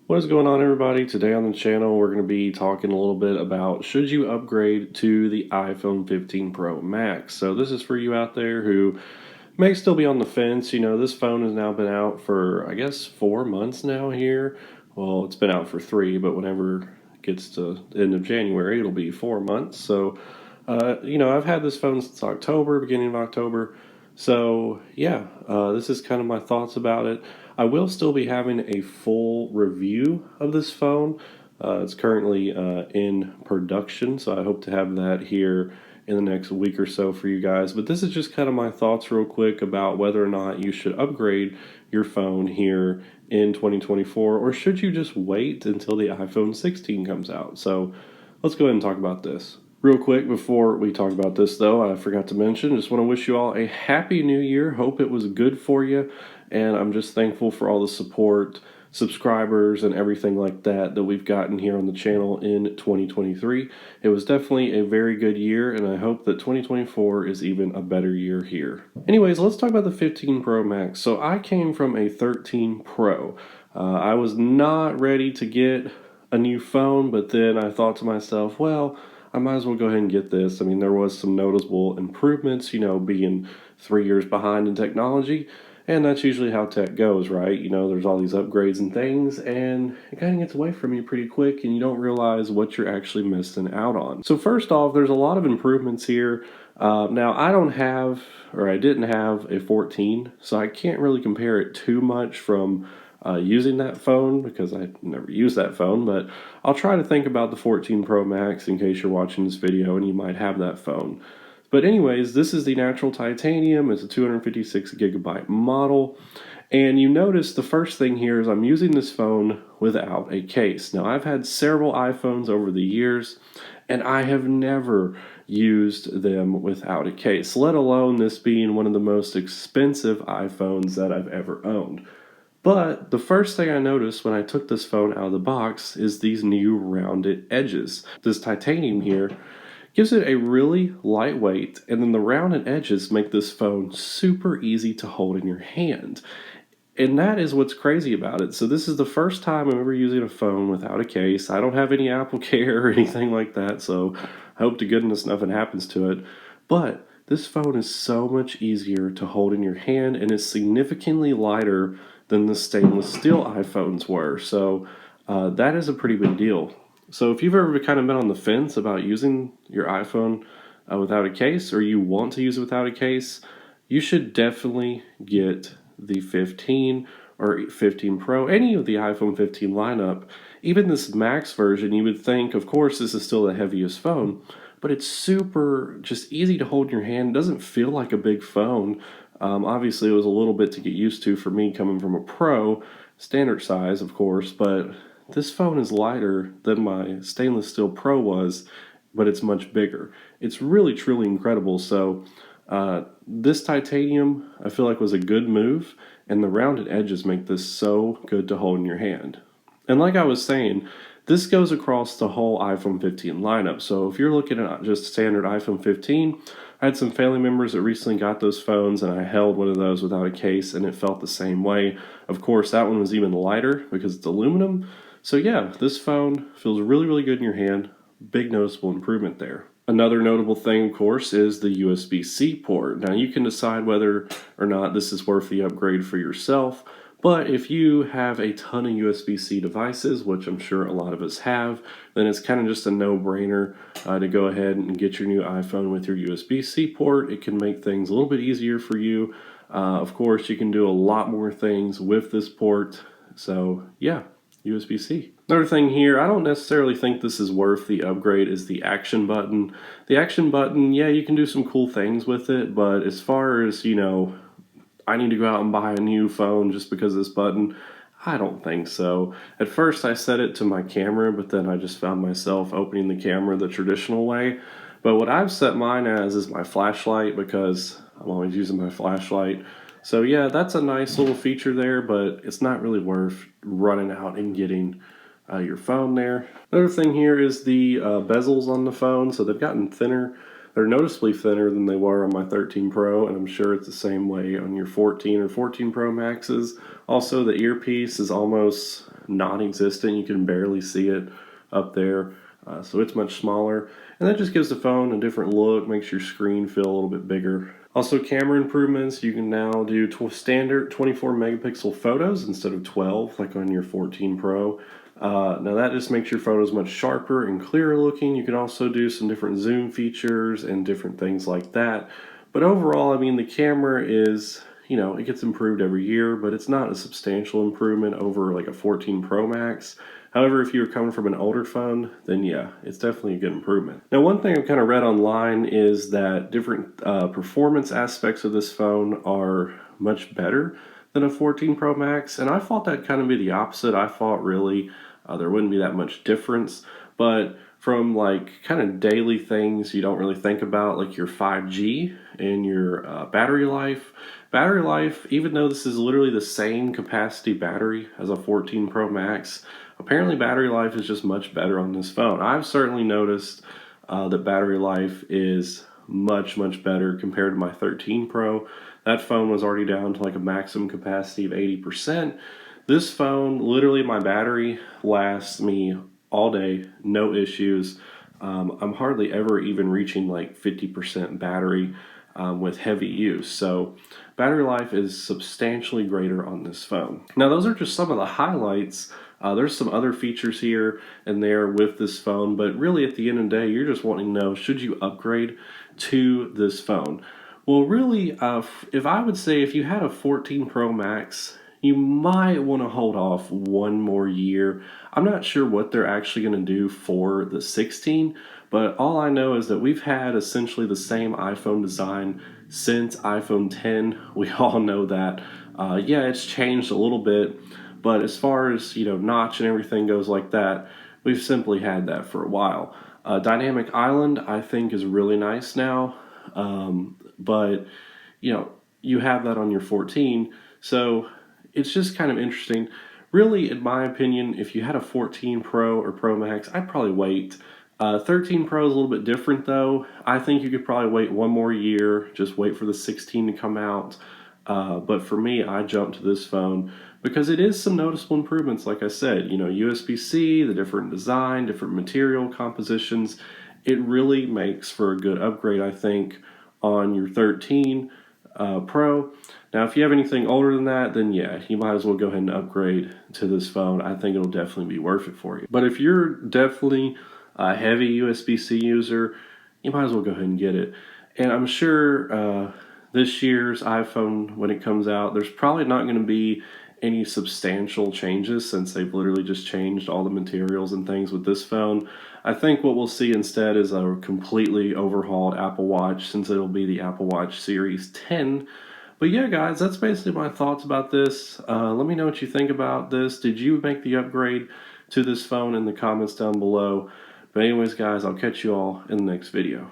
What is going on, everybody? Today on the channel we're going to be talking a little bit about should you upgrade to the iPhone 15 Pro Max. So this is for you out there who may still be on the fence. You know, this phone has now been out for, I guess, 4 months now here. Well, it's been out for 3, but whenever it gets to the end of January, it'll be 4 months. So, I've had this phone since October, beginning of October. So, this is kind of my thoughts about it. I will still be having a full review of this phone. It's currently in production, so I hope to have that here in the next week or so for you guys. But this is just kind of my thoughts real quick about whether or not you should upgrade your phone here in 2024, or should you just wait until the iPhone 16 comes out. So let's go ahead and talk about this. Real quick before we talk about this, though, I forgot to mention, just want to wish you all a happy new year. Hope it was good for you, and I'm just thankful for all the support, subscribers, and everything like that we've gotten here on the channel in 2023. It was definitely a very good year, and I hope that 2024 is even a better year here. Anyways, let's talk about the 15 Pro Max. So I came from a 13 Pro. I was not ready to get a new phone, but then I thought to myself, well, I might as well go ahead and get this. I mean, there was some noticeable improvements, being 3 years behind in technology, and that's usually how tech goes, right? There's all these upgrades and things, and it kind of gets away from you pretty quick, and you don't realize what you're actually missing out on. So first off, there's a lot of improvements here. Now, I didn't have a 14, so I can't really compare it too much from using that phone because I never used that phone, but I'll try to think about the 14 Pro Max in case you're watching this video and you might have that phone. But anyways, this is the natural titanium. It's a 256 gigabyte model. And you notice the first thing here is I'm using this phone without a case. Now, I've had several iPhones over the years, and I have never used them without a case, let alone this being one of the most expensive iPhones that I've ever owned. But the first thing I noticed when I took this phone out of the box is these new rounded edges. This titanium here gives it a really lightweight, and then the rounded edges make this phone super easy to hold in your hand. And that is what's crazy about it. So this is the first time I'm ever using a phone without a case. I don't have any Apple Care or anything like that, so I hope to goodness nothing happens to it. But this phone is so much easier to hold in your hand, and it's significantly lighter than the stainless steel iPhones were. So that is a pretty big deal. So if you've ever kind of been on the fence about using your iPhone without a case, or you want to use it without a case, you should definitely get the 15 or 15 Pro, any of the iPhone 15 lineup. Even this Max version, you would think, of course, this is still the heaviest phone, but it's super just easy to hold in your hand. It doesn't feel like a big phone. Obviously, it was a little bit to get used to for me coming from a Pro, standard size, of course, but this phone is lighter than my stainless steel Pro was, but it's much bigger. It's really, truly incredible. So this titanium, I feel like, was a good move, and the rounded edges make this so good to hold in your hand. And like I was saying, this goes across the whole iPhone 15 lineup. So if you're looking at just standard iPhone 15, I had some family members that recently got those phones, and I held one of those without a case, and it felt the same way. Of course, that one was even lighter because it's aluminum. So yeah, this phone feels really, really good in your hand. Big noticeable improvement there. Another notable thing, of course, is the USB-C port. Now, you can decide whether or not this is worth the upgrade for yourself, but if you have a ton of USB-C devices, which I'm sure a lot of us have, then it's kind of just a no-brainer to go ahead and get your new iPhone with your USB-C port. It can make things a little bit easier for you. Of course, you can do a lot more things with this port. So yeah, USB-C. Another thing here, I don't necessarily think this is worth the upgrade, is the action button. The action button, yeah, you can do some cool things with it, but as far as, I need to go out and buy a new phone just because of this button, I don't think so. At first I set it to my camera, but then I just found myself opening the camera the traditional way. But what I've set mine as is my flashlight, because I'm always using my flashlight. So yeah, that's a nice little feature there, but it's not really worth running out and getting your phone there. Another thing here is the bezels on the phone. So they've gotten thinner. They're noticeably thinner than they were on my 13 Pro, and I'm sure it's the same way on your 14 or 14 Pro Maxes. Also, the earpiece is almost non-existent. You can barely see it up there, so it's much smaller. And that just gives the phone a different look, makes your screen feel a little bit bigger. Also, camera improvements. You can now do standard 24 megapixel photos instead of 12 like on your 14 Pro. Now that just makes your photos much sharper and clearer looking. You can also do some different zoom features and different things like that. But overall, I mean, the camera is, it gets improved every year, but it's not a substantial improvement over like a 14 Pro Max. However, if you were coming from an older phone, then yeah, it's definitely a good improvement. Now, one thing I've kind of read online is that different performance aspects of this phone are much better than a 14 Pro Max, and I thought that'd kind of be the opposite. I thought really there wouldn't be that much difference, but from like kind of daily things you don't really think about, like your 5G and your battery life. Battery life, even though this is literally the same capacity battery as a 14 Pro Max, apparently battery life is just much better on this phone. I've certainly noticed that battery life is much better compared to my 13 Pro. That phone was already down to like a maximum capacity of 80%. This phone, literally my battery lasts me all day, no issues. I'm hardly ever even reaching like 50% battery with heavy use. So battery life is substantially greater on this phone. Now those are just some of the highlights. There's some other features here and there with this phone, but really at the end of the day, you're just wanting to know, should you upgrade to this phone? Well, really, if I would say if you had a 14 Pro Max, you might want to hold off one more year. I'm not sure what they're actually going to do for the 16, but all I know is that we've had essentially the same iPhone design since iPhone 10. We all know that. Yeah, it's changed a little bit, but as far as, notch and everything goes like that, we've simply had that for a while. Dynamic Island, I think, is really nice now, but, you have that on your 14, so it's just kind of interesting. Really, in my opinion, if you had a 14 Pro or Pro Max, I'd probably wait. 13 Pro is a little bit different though. I think you could probably wait one more year, just wait for the 16 to come out. But for me, I jumped to this phone because it is some noticeable improvements. Like I said, USB-C, the different design, different material compositions, it really makes for a good upgrade, I think, on your 13 Pro. Now, if you have anything older than that, then yeah, you might as well go ahead and upgrade to this phone. I think it'll definitely be worth it for you. But if you're definitely a heavy USB-C user, you might as well go ahead and get it. And I'm sure this year's iPhone, when it comes out, there's probably not going to be any substantial changes since they've literally just changed all the materials and things with this phone. I think what we'll see instead is a completely overhauled Apple Watch, since it'll be the Apple Watch Series 10. But yeah, guys, that's basically my thoughts about this. Let me know what you think about this. Did you make the upgrade to this phone in the comments down below? But anyways, guys, I'll catch you all in the next video.